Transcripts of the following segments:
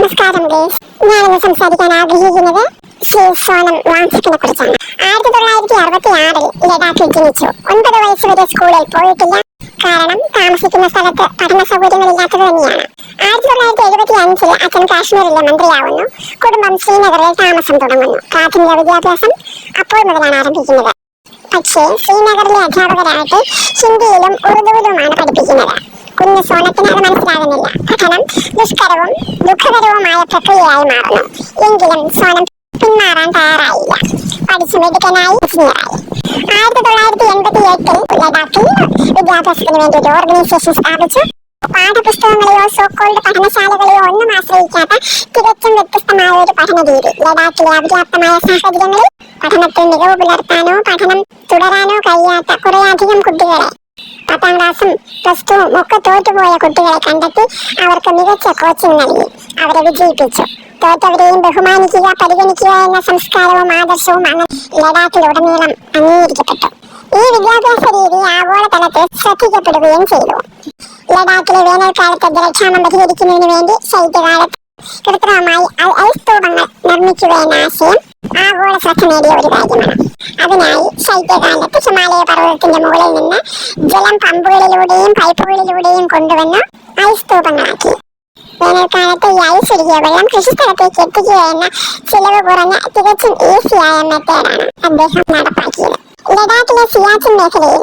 നമസ്കാരം ഗൈസ്. ഞാനിന്ന് സംസാരിക്കാൻ ആഗ്രഹിക്കുന്നത് ശ്രീ സോനം വാങ്ചക്കിനെ കുറിച്ചാണ്. 1966 ലഡാക്കിൽ ജനിച്ചു. 9 വയസ്സ് വരെ സ്കൂളിൽ പോയിട്ടില്ല. കാരണം താമസിക്കുന്ന സ്ഥലത്ത് പഠന സൗകര്യങ്ങളില്ലാത്തത് തന്നെയാണ്. 1975 അച്ഛൻ കാശ്മീരിലെ മന്ത്രിയാവുന്നു. കുടുംബം ശ്രീനഗറിൽ താമസം തുടങ്ങുന്നു. പ്രാഥമിക വിദ്യാഭ്യാസം അപ്പോൾ മുതലാണ് ആരംഭിക്കുന്നത്. പക്ഷേ ശ്രീനഗറിലെ അധ്യാപകരായിട്ട് ഹിന്ദിയിലും ഉറുദുവിലുമാണ് പഠിപ്പിക്കുന്നത്. കുഞ്ഞു സോനത്തിന് അത് മനസ്സിലാകുന്നില്ല. പഠനം ദുഷ്കരവും ദുഃഖകരവുമായ പ്രക്രിയയായി മാറുന്നു. എങ്കിലും സോനം പിന്മാറാൻ തയ്യാറായില്ല. പഠിച്ചു മിടുക്കനായി എഞ്ചിനീയറായി. 1988 ലഡാക്കിൽ വിദ്യാഭ്യാസത്തിന് വേണ്ടി ഒരു ഓർഗനൈസേഷൻ സ്ഥാപിച്ചു. പാഠപുസ്തകങ്ങളെയോ സോക്കോൾഡ് പഠനശാലകളെയോ ഒന്നും ആശ്രയിക്കാത്ത തികച്ചും വ്യത്യസ്തമായ ഒരു പഠന രീതി. ലഡാക്കിലെ അപര്യാപ്തമായ സാഹചര്യങ്ങളിൽ പഠനത്തിൽ മികവ് പുലർത്താനോ പഠനം തുടരാനോ കഴിയാത്ത കുറേയധികം കുട്ടികളെ, 10ാം ക്ലാസും +2 ഒക്കെ തോറ്റുപോയ കുട്ടികളെ കണ്ടെത്തി അവർക്ക് മികച്ച കോച്ചിങ് നൽകി അവരെ വിജയിപ്പിച്ചു. തോറ്റവരെയും ബഹുമാനിക്കുക, പരിഗണിക്കുക എന്ന സംസ്കാരവും ആദർശവും അങ്ങനെ ലഡാക്കിലുടനീളം അംഗീകരിക്കപ്പെട്ടു. ഈ വിദ്യാഭ്യാസ രീതി ആഗോളതലത്തിൽ ശ്രദ്ധിക്കപ്പെടുകയും ചെയ്തു. ലഡാക്കിലെ വേനൽക്കാലത്തെ ജലക്ഷാമം പരിഹരിക്കുന്നതിന് വേണ്ടി ശൈത്യകാലത്ത് കൃത്രിമമായി ഐസ് സ്തൂപങ്ങൾ നിർമ്മിക്കുക എന്ന ആശയം ആഗോള ശ്രദ്ധ നേടിയ ഒരു കാര്യമാണ്. അതിനായി ശൈത്യകാലത്ത് ഹിമാലയ പർവ്വതത്തിന്റെ മുകളിൽ നിന്ന് ജലം പമ്പുകളിലൂടെയും പൈപ്പുകളിലൂടെയും കൊണ്ടുവന്ന് ഐസ് സ്തൂപങ്ങളാക്കി. വേനൽക്കാലത്ത് ഈ ഐസ് ഉരുകിയ വെള്ളം കൃഷിസ്ഥലത്തേക്ക് എത്തിക്കുക എന്ന ചിലവ് കുറഞ്ഞ തികച്ചും ഈസിയായ മെത്തേഡാണ് അദ്ദേഹം നടപ്പാക്കിയത്. ലഡാക്കിലെ സിയാച്ചിൻ മേഖലയിൽ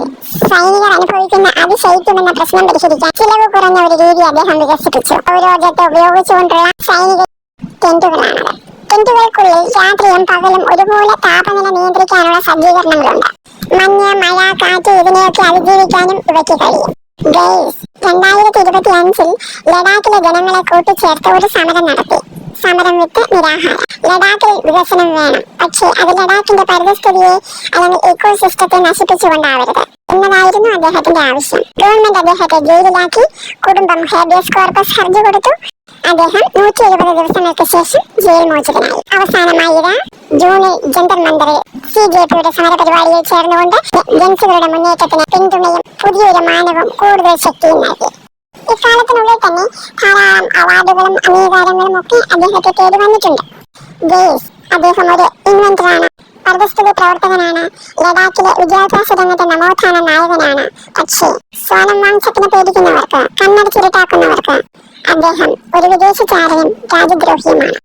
സൈനികർ അനുഭവിക്കുന്ന അതിശൈത്യമെന്ന പ്രശ്നം പരിഹരിക്കാൻ ചിലവ് കുറഞ്ഞ ഒരു രീതി അദ്ദേഹം വികസിപ്പിച്ചു. സൗരോർജ്ജത്തെ ഉപയോഗിച്ചുകൊണ്ടുള്ള സൈനിക ടെന്റുകളാണത്. ടെന്റുകൾക്കുള്ളിൽ രാത്രിയും പകലും ഒരുപോലെ താപനില നിയന്ത്രിക്കാനുള്ള സജ്ജീകരണങ്ങളുണ്ട്. മഞ്ഞ്, മഴ, കാറ്റ് ഇതിനെയൊക്കെ അതിജീവിക്കാനും ഇവയ്ക്ക് കഴിയും. ഗൈസ്, 2025 ലഡാക്കിലെ ജനങ്ങളെ കൂട്ടിച്ചേർത്ത് ഒരു സമരം നടത്തി. സമരം വിത്ത് നിരാഹാരം. ലഡാക്കിൽ വികസനം വേണം, പക്ഷേ അത് ലഡാക്കിന്റെ പരിസ്ഥിതിയെ അല്ലെങ്കിൽ ഇക്കോസിസ്റ്റത്തെ നശിപ്പിച്ചുകൊണ്ടാവരുത് എന്നതായിരുന്നു അദ്ദേഹത്തിന്റെ ആവശ്യം. ഗവൺമെന്റ് അദ്ദേഹത്തെ ജയിലിലാക്കി. കുടുംബം ഹേബിയസ് കോർപ്പസ് ഹർജി കൊടുത്തു. അദ്ദേഹം 120 ദിവസങ്ങൾക്ക് ശേഷം ജയിൽ മോചിതനായി. അവസാനമായി ജൂണിൽ ജന്തർ മന്ദറിൽ CJPയുടെ സമരപരിപാടിയിൽ ചേർന്നുകൊണ്ട് ജൻസികളുടെ മുന്നേറ്റത്തിന് പിന്തുണയും പുതിയൊരു മാനവും കൂടുതൽ ശക്തിയും നൽകി. ഇക്കാലത്തിനുള്ളിൽ തന്നെ ധാരാളം അവാർഡുകളും അംഗീകാരങ്ങളും ഒക്കെ അദ്ദേഹത്തെ തേടി വന്നിട്ടുണ്ട്. ഗൈസ്, അദ്ദേഹം ഒരു ഇൻവെന്ററാണ്, പരിസ്ഥിതി പ്രവർത്തകനാണ്, ലഡാക്കിലെ വിദ്യാഭ്യാസ രംഗത്തെ നവോത്ഥാന നായകനാണ്. പക്ഷേ സോനം വാങ്ചക്കിനെ പേടിക്കുന്നവർക്ക്, കണ്ണടച്ചിരുട്ടാക്കുന്നവർക്ക് അദ്ദേഹം ഒരു വിദേശചാരനും രാജ്യദ്രോഹിയുമാണ്.